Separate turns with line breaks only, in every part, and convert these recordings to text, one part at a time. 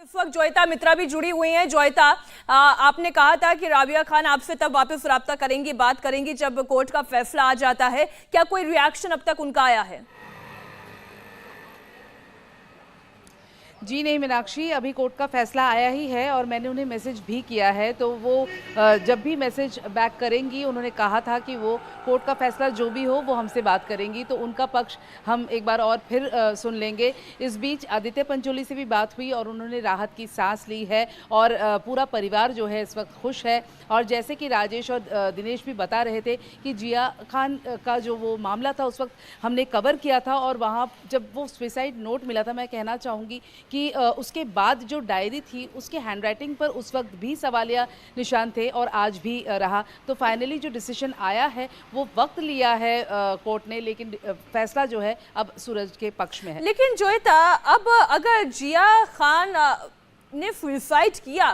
इस वक्त जोयता मित्रा भी जुड़ी हुई हैं। जोयता, आपने कहा था कि राबिया खान आपसे तब वापस राब्ता करेंगी, बात करेंगी जब कोर्ट का फैसला आ जाता है। क्या कोई रिएक्शन अब तक उनका आया है?
जी नहीं मीनाक्षी, अभी कोर्ट का फैसला आया ही है और मैंने उन्हें मैसेज भी किया है, तो वो जब भी मैसेज बैक करेंगी, उन्होंने कहा था कि वो कोर्ट का फैसला जो भी हो वो हमसे बात करेंगी, तो उनका पक्ष हम एक बार और फिर सुन लेंगे। इस बीच आदित्य पंचोली से भी बात हुई और उन्होंने राहत की सांस ली है और पूरा परिवार जो है इस वक्त खुश है। और जैसे कि राजेश और दिनेश भी बता रहे थे कि जिया खान का जो वो मामला था उस वक्त हमने कवर किया था और वहाँ जब वो सुसाइड नोट मिला था, मैं कहना चाहूँगी कि उसके बाद जो डायरी थी उसके हैंडराइटिंग पर उस वक्त भी सवालिया निशान थे और आज भी रहा। तो फाइनली जो डिसीजन आया है वो वक्त लिया है कोर्ट ने, लेकिन फैसला जो है अब सूरज के पक्ष में है।
लेकिन जोयता, अब अगर जिया खान ने सुसाइड किया,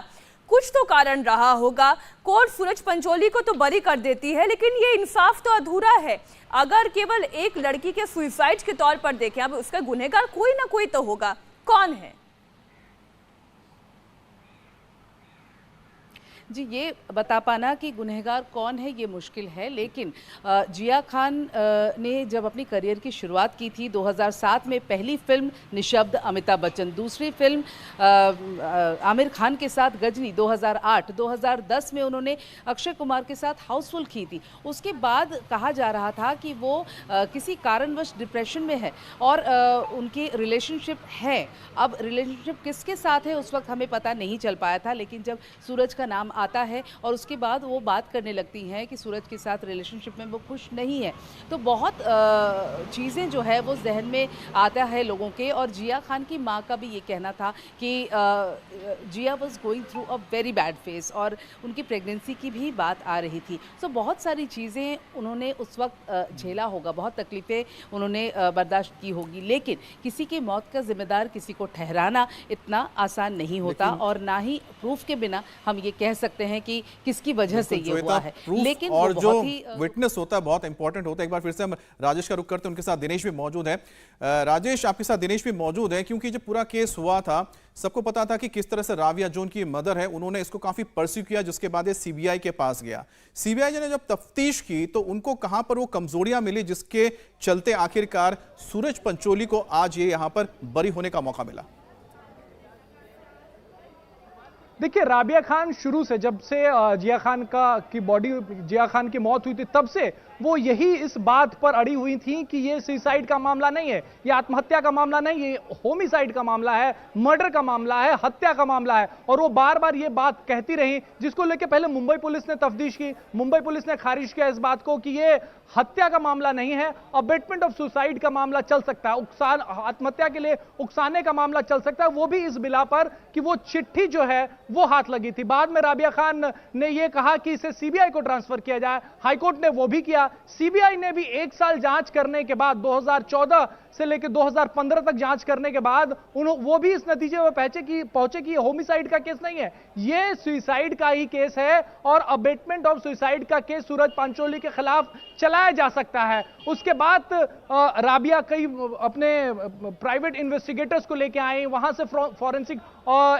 कुछ तो कारण रहा होगा। कोर्ट सूरज पंचोली को तो बरी कर देती है, लेकिन ये इंसाफ तो अधूरा है। अगर केवल एक लड़की के सुसाइड के तौर पर देखें, अब उसका गुनहगार कोई ना कोई तो होगा, कौन है?
जी, ये बता पाना कि गुनहगार कौन है ये मुश्किल है, लेकिन जिया खान ने जब अपनी करियर की शुरुआत की थी 2007 में, पहली फिल्म निशब्द अमिताभ बच्चन, दूसरी फिल्म आमिर खान के साथ गजनी 2008, 2010 में उन्होंने अक्षय कुमार के साथ हाउसफुल की थी। उसके बाद कहा जा रहा था कि वो किसी कारणवश डिप्रेशन में है और उनकी रिलेशनशिप है। अब रिलेशनशिप किसके साथ है उस वक्त हमें पता नहीं चल पाया था, लेकिन जब सूरज का नाम आता है और उसके बाद वो बात करने लगती हैं कि सूरज के साथ रिलेशनशिप में वो खुश नहीं है, तो बहुत चीज़ें जो है वो जहन में आता है लोगों के। और जिया खान की माँ का भी ये कहना था कि Jiya was going through a very bad phase और उनकी प्रेगनेंसी की भी बात आ रही थी। सो बहुत सारी चीज़ें उन्होंने उस वक्त झेला होगा, बहुत तकलीफ़ें उन्होंने बर्दाश्त की होगी, लेकिन किसी की मौत का जिम्मेदार किसी को ठहराना इतना आसान नहीं होता और ना ही प्रूफ के बिना हम ये कह सकते हैं कि किसकी वजह से ये हुआ है। लेकिन
और जो विटनेस होता है बहुत इंपॉर्टेंट होता है। एक बार फिर से हम राजेश का रुख करते हैं, उनके साथ दिनेश भी मौजूद है। राजेश, आपके साथ दिनेश भी मौजूद है, क्योंकि जब पूरा केस हुआ था सबको पता था कि किस तरह से राबिया जो उनकी मदर है उन्होंने इसको काफी परस्यू किया, जिसके बाद ये सीबीआई के पास गया। सीबीआई ने जब तफ्तीश की तो उनको कहां पर वो कमजोरियां मिली जिसके चलते आखिरकार सूरज पंचोली को आज ये यहां पर बरी होने का मौका मिला?
देखिए, राबिया खान शुरू से, जब से जिया खान जिया खान की मौत हुई थी, तब से वो यही इस बात पर अड़ी हुई थी कि ये सुसाइड का मामला नहीं है, ये आत्महत्या का मामला नहीं है, ये होमिसाइड का मामला है, मर्डर का मामला है, हत्या का मामला है। और वो बार बार ये बात कहती रही, जिसको लेकर पहले मुंबई पुलिस ने तफ्तीश की। मुंबई पुलिस ने खारिज किया इस बात को कि ये हत्या का मामला नहीं है, अबेटमेंट ऑफ सुसाइड का मामला चल सकता है, आत्महत्या के लिए उकसाने का मामला चल सकता है, वो भी इस बिला पर कि वो चिट्ठी जो है वो हाथ लगी थी। बाद में राबिया खान ने यह कहा कि इसे सीबीआई को ट्रांसफर किया जाए, हाईकोर्ट ने वो भी किया। सीबीआई ने भी 1 साल जांच करने के बाद, 2014 से लेकर 2015 तक जांच करने के बाद वो भी इस नतीजे में पहुंचे कि होमिसाइड का केस नहीं है, ये सुसाइड का ही केस है और अबेटमेंट ऑफ सुसाइड का केस सूरज पंचोली के खिलाफ चलाया जा सकता है। उसके बाद राबिया कई अपने प्राइवेट इन्वेस्टिगेटर्स को लेकर आई, वहां से फॉरेंसिक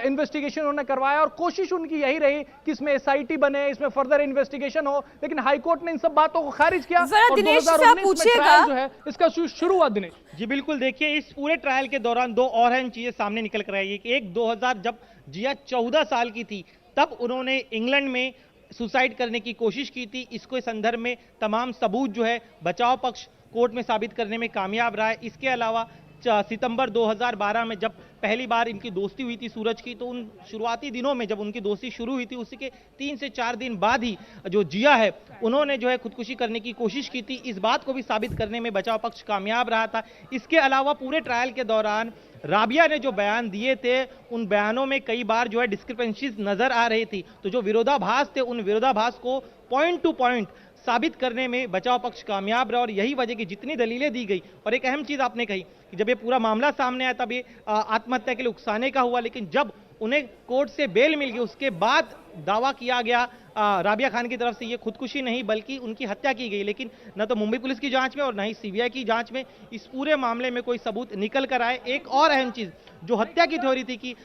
इन्वेस्टिगेशन उन्होंने करवाया और कोशिश उनकी यही रही कि इसमें एसआईटी बने, इसमें फर्दर इन्वेस्टिगेशन हो, लेकिन हाईकोर्ट ने इन सब बातों को खारिज किया और 2019 में ट्रायल जो है इसका शुरू हुआ। दिनेश
जी बिल्कुल, देखिए इस पूरे ट्रायल के दौरान दो और अहम चीजें सामने निकल कर आई कि एक 2000 जब जिया 14 साल की थी तब उन्होंने इंग्लैंड में सुसाइड करने की कोशिश की थी। इसको संदर्भ में तमाम सबूत जो है बचाव पक्ष कोर्ट में साबित करने में कामयाब रहा है। इसके अलावा सितंबर 2012 में जब पहली बार इनकी दोस्ती हुई थी सूरज की, तो उन शुरुआती दिनों में जब उनकी दोस्ती शुरू हुई थी उसी के 3 से 4 दिन बाद ही जो जिया है उन्होंने जो है खुदकुशी करने की कोशिश की थी। इस बात को भी साबित करने में बचाव पक्ष कामयाब रहा था। इसके अलावा पूरे ट्रायल के दौरान राबिया ने जो बयान दिए थे उन बयानों में कई बार जो है डिस्क्रिपेंसीज नजर आ रही थी, तो जो विरोधाभास थे उन विरोधाभास को पॉइंट टू पॉइंट साबित करने में बचाव पक्ष कामयाब रहा और यही वजह की जितनी दलीलें दी गई। और एक अहम चीज आपने कही कि जब ये पूरा मामला सामने आया तब ये आत्महत्या के लिए उकसाने का हुआ, लेकिन जब उन्हें कोर्ट से बेल मिल गई, उसके बाद दावा किया गया राबिया खान की तरफ से ये खुदकुशी नहीं बल्कि उनकी हत्या की गई। लेकिन न तो मुंबई पुलिस की जांच में और न ही सीबीआई की जांच में इस पूरे मामले में कोई सबूत निकल कर आए। एक और अहम चीज जो हत्या की थ्योरी थी कि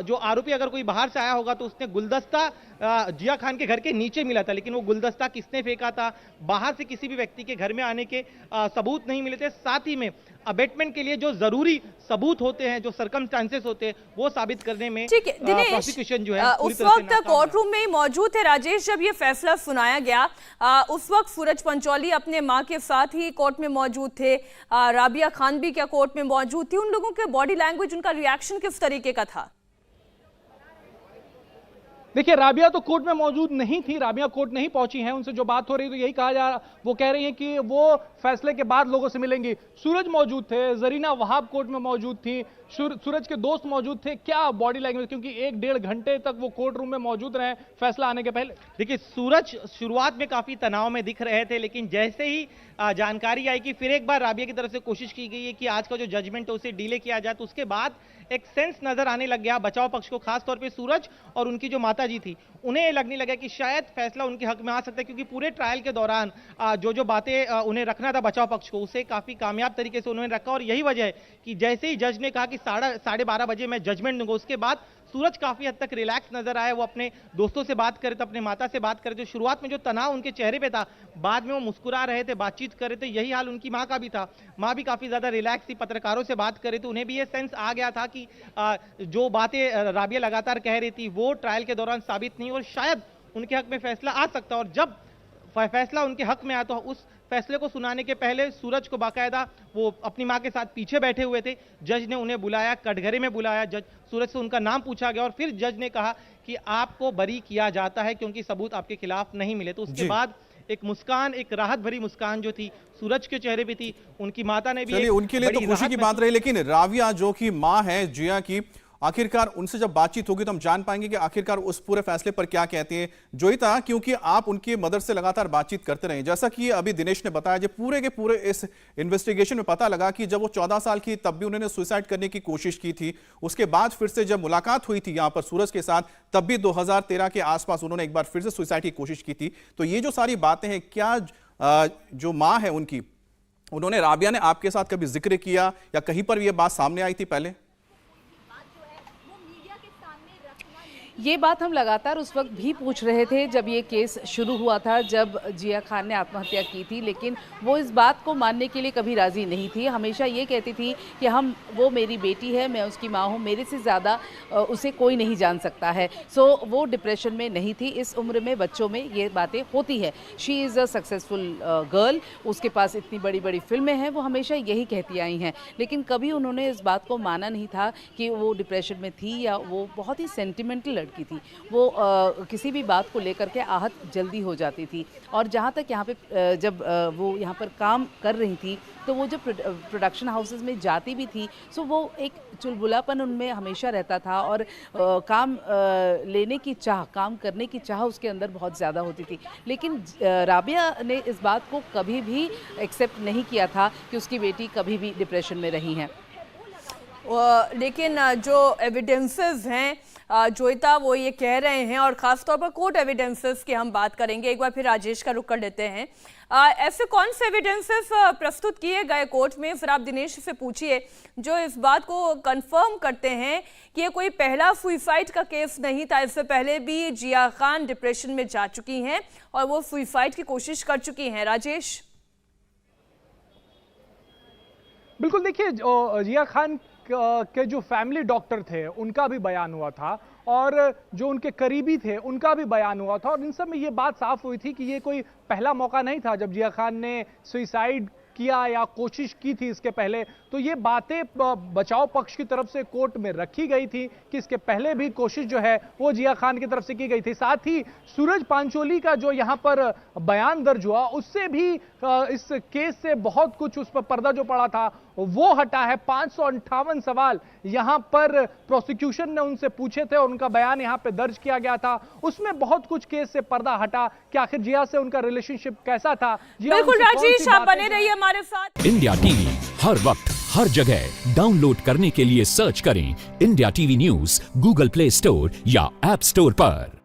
जो आरोपी अगर कोई बाहर से आया होगा तो उसने गुलदस्ता जिया खान के घर के नीचे मिला था, लेकिन वो गुलदस्ता किसने फेंका था, बाहर से किसी भी व्यक्ति के घर में आने के सबूत नहीं मिले थे। साथ ही में अबेटमेंट के लिए जो जरूरी सबूत होते हैं, जो सर्कमस्टांसेस होते हैं, वो साबित करने में
ठीक है दिनेश,
प्रोसिक्यूशन जो है
उस वक्त कोर्ट रूम में मौजूद थे राजेश जब ये फैसला सुनाया गया। उस वक्त सूरज पंचौली अपने मां के साथ ही कोर्ट में मौजूद थे, राबिया खान भी क्या कोर्ट में मौजूद थी? उन लोगों के बॉडी लैंग्वेज, उनका रिएक्शन किस तरीके का था?
देखिए, राबिया तो कोर्ट में मौजूद नहीं थी, राबिया कोर्ट नहीं पहुंची हैं। उनसे जो बात हो रही तो यही कहा जा रहा, वो कह रही हैं कि वो फैसले के बाद लोगों से मिलेंगी। सूरज मौजूद थे, जरीना वहाब कोर्ट में मौजूद थी, सूरज के दोस्त मौजूद थे। क्या बॉडी लैंग्वेज, क्योंकि 1-1.5 घंटे तक वो कोर्ट रूम में मौजूद रहे फैसला आने के पहले।
देखिए, सूरज शुरुआत में काफी तनाव में दिख रहे थे, लेकिन जैसे ही जानकारी आई कि फिर एक बार राबिया की तरफ से कोशिश की गई है कि आज का जो जजमेंट है उसे डिले किया जाए, तो उसके बाद एक सेंस नजर आने लग गया बचाव पक्ष को, खासतौर पे सूरज और उनकी जो माताजी थी उन्हें लगने लगा कि शायद फैसला उनके हक में आ सकता है, क्योंकि पूरे ट्रायल के दौरान जो बातें उन्हें रखना था बचाव पक्ष को, उसे काफी कामयाब तरीके से उन्होंने रखा। और यही वजह है कि जैसे ही जज ने कहा कि 12:30 बजे मैं जजमेंट दूंगा, उसके बाद सूरज काफी हद तक रिलैक्स नजर आया। वो अपने दोस्तों से बात करे थे, अपने माता से बात करे थे। शुरुआत में जो तनाव उनके चेहरे पे था, बाद में वो मुस्कुरा रहे थे, बातचीत कर रहे थे। यही हाल उनकी मां का भी था, मां भी काफी ज्यादा रिलैक्स थी, पत्रकारों से बात कर रही थी। उन्हें भी ये सेंस आ गया था कि जो बातें राबिया लगातार कह रही थी वो ट्रायल के दौरान साबित नहीं और शायद उनके हक में फैसला आ सकता। और जब फैसला उनके हक में आया तो उस फैसले को सुनाने के पहले सूरज को बाकायदा वो अपनी मां के साथ पीछे बैठे हुए थे, जज ने उन्हें बुलाया, कटघरे में बुलाया, जज सूरज से उनका नाम पूछा गया और फिर जज ने कहा कि आपको बरी किया जाता है क्योंकि सबूत आपके खिलाफ नहीं मिले। तो उसके बाद एक मुस्कान, एक राहत भरी मुस्कान जो थी सूरज के चेहरे पे थी। उनकी माता ने भी,
चलिए उनके लिए तो खुशी की बात रही, लेकिन राबिया जो कि मां है जिया की, आखिरकार उनसे जब बातचीत होगी तो हम जान पाएंगे कि आखिरकार उस पूरे फैसले पर क्या कहते हैं। जोईता, क्योंकि आप उनकी मदर से लगातार बातचीत करते रहे, जैसा कि अभी दिनेश ने बताया, जो पूरे के पूरे इस इन्वेस्टिगेशन में पता लगा कि जब वो 14 साल की तब भी उन्होंने सुसाइड करने की कोशिश की थी। उसके बाद फिर से जब मुलाकात हुई थी यहां पर सूरज के साथ, तब भी 2013 के आसपास उन्होंने एक बार फिर से सुसाइड की कोशिश की थी। तो ये जो सारी बातें हैं, क्या जो माँ है उनकी, उन्होंने, राबिया ने आपके साथ कभी जिक्र किया या कहीं पर ये बात सामने आई थी पहले?
ये बात हम लगातार उस वक्त भी पूछ रहे थे जब ये केस शुरू हुआ था, जब जिया खान ने आत्महत्या की थी, लेकिन वो इस बात को मानने के लिए कभी राज़ी नहीं थी। हमेशा ये कहती थी कि वो मेरी बेटी है, मैं उसकी माँ हूँ, मेरे से ज़्यादा उसे कोई नहीं जान सकता है। सो वो डिप्रेशन में नहीं थी। इस उम्र में बच्चों में ये बातें होती है। She is a successful girl, उसके पास इतनी बड़ी बड़ी फिल्में हैं, वो हमेशा यही कहती आई हैं, लेकिन कभी उन्होंने इस बात को माना नहीं था कि वो डिप्रेशन में थी या वो बहुत ही सेंटिमेंटल की थी। वो किसी भी बात को लेकर के आहत जल्दी हो जाती थी। और जहाँ तक यहाँ पे जब वो यहाँ पर काम कर रही थी तो वो जब प्रोडक्शन हाउसेस में जाती भी थी, सो वो एक चुलबुलापन उनमें हमेशा रहता था और काम लेने की चाह, काम करने की चाह उसके अंदर बहुत ज़्यादा होती थी। लेकिन राबिया ने इस बात को कभी भी एक्सेप्ट नहीं किया था कि उसकी बेटी कभी भी डिप्रेशन में रही हैं।
लेकिन जो एविडेंसेस हैं जोईता, वो ये कह रहे हैं, और खासतौर पर कोर्ट एविडेंसेस की हम बात करेंगे। एक बार फिर राजेश का रुख कर लेते हैं। ऐसे कौन से एविडेंसेस प्रस्तुत किए गए कोर्ट में, फिर आप दिनेश से पूछिए, जो इस बात को कंफर्म करते हैं कि ये कोई पहला सुसाइड का केस नहीं था। इससे पहले भी जिया खान डिप्रेशन में जा चुकी हैं और वो सुसाइड की कोशिश कर चुकी हैं। राजेश?
बिल्कुल, देखिए जिया खान के जो फैमिली डॉक्टर थे उनका भी बयान हुआ था और जो उनके करीबी थे उनका भी बयान हुआ था, और इन सब में ये बात साफ हुई थी कि ये कोई पहला मौका नहीं था जब जिया खान ने सुसाइड किया या कोशिश की थी इसके पहले। तो ये बातें बचाव पक्ष की तरफ से कोर्ट में रखी गई थी कि इसके पहले भी कोशिश जो है वो जिया खान की तरफ से की गई थी। साथ ही सूरज पंचौली का जो यहाँ पर बयान दर्ज हुआ, उससे भी इस केस से बहुत कुछ उस पर पर्दा जो पड़ा था वो हटा है। 558 सवाल यहाँ पर प्रोसिक्यूशन ने उनसे पूछे थे और उनका बयान यहाँ पे दर्ज किया गया था। उसमें बहुत कुछ केस से पर्दा हटा कि आखिर जिया से उनका रिलेशनशिप कैसा था।
बिल्कुल राजेश, आप बने रहिए हमारे साथ।
इंडिया टीवी हर वक्त हर जगह डाउनलोड करने के लिए सर्च करें India TV news Google play store या ऐप स्टोर पर।